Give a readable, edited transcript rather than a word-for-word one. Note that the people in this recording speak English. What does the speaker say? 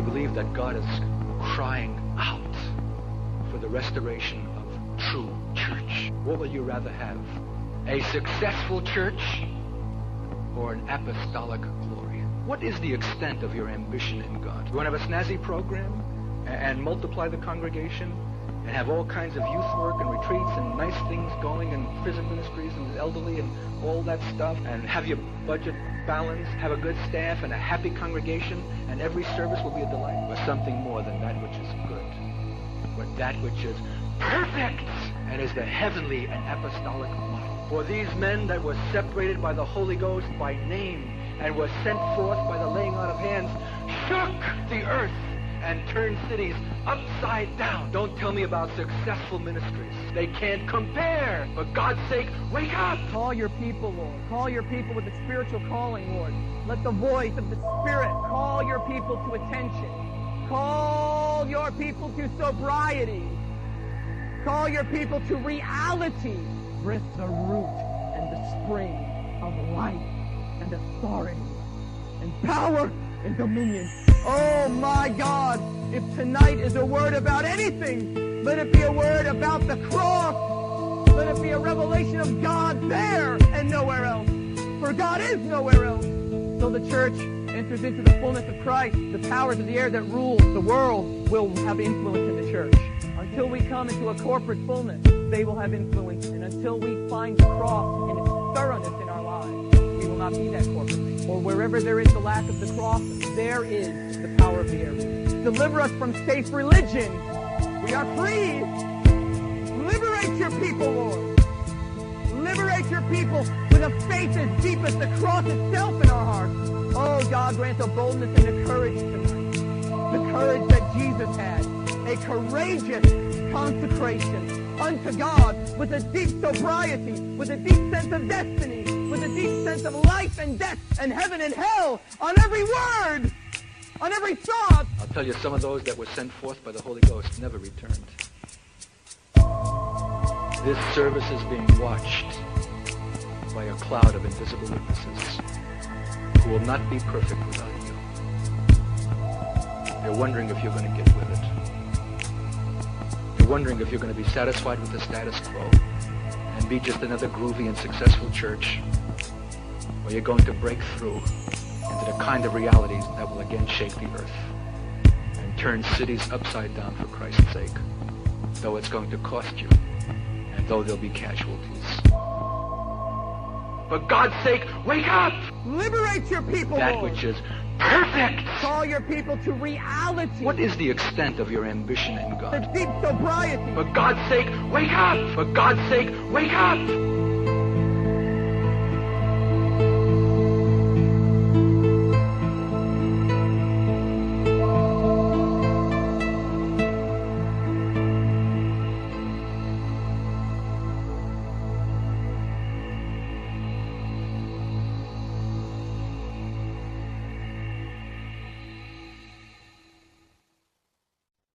you believe that God is crying out for the restoration of true church, what will you rather have? A successful church or an apostolic glory? What is the extent of your ambition in God? You want to have a snazzy program and multiply the congregation and have all kinds of youth work and retreats and nice things going and prison ministries and elderly and all that stuff, and have your budget balanced, have a good staff and a happy congregation, and every service will be a delight? Or something more than that which is good, but that which is perfect and is the heavenly and apostolic model. For these men that were separated by the Holy Ghost by name and were sent forth by the laying on of hands shook the earth and turned cities upside down. Don't tell me about successful ministries. They can't compare. For God's sake, wake up! Call your people, Lord. Call your people with the spiritual calling, Lord. Let the voice of the Spirit call your people to attention. Call your people to sobriety. Call your people to reality. Breath the root and the spring of life and authority and power and dominion. Oh my God, if tonight is a word about anything, let it be a word about the cross. Let it be a revelation of God there and nowhere else. For God is nowhere else. So the church enters into the fullness of Christ. The powers of the air that rule the world will have influence in the church. Until we come into a corporate fullness, they will have influence. And until we find the cross in its thoroughness in our lives, we will not be that corporate. Or wherever there is the lack of the cross, there is the power of the air. Deliver us from safe religion. We are free. Liberate your people, Lord. Liberate your people with a faith as deep as the cross itself in our hearts. Oh, God, grant the boldness and the courage tonight. The courage that Jesus had. A courageous consecration unto God with a deep sobriety, with a deep sense of destiny, with a deep sense of life and death and heaven and hell on every word, on every thought. I'll tell you, some of those that were sent forth by the Holy Ghost never returned. This service is being watched by a cloud of invisible witnesses who will not be perfect without you. They're wondering if you're going to get with it. They're wondering if you're going to be satisfied with the status quo and be just another groovy and successful church, or you're going to break through into the kind of realities that will again shake the earth and turn cities upside down for Christ's sake, though it's going to cost you and though there'll be casualties. For God's sake, wake up! Liberate your people, That Lord. which is perfect! Call your people to reality. What is the extent of your ambition in The God? deep sobriety. For God's sake, wake up! For God's sake, wake up!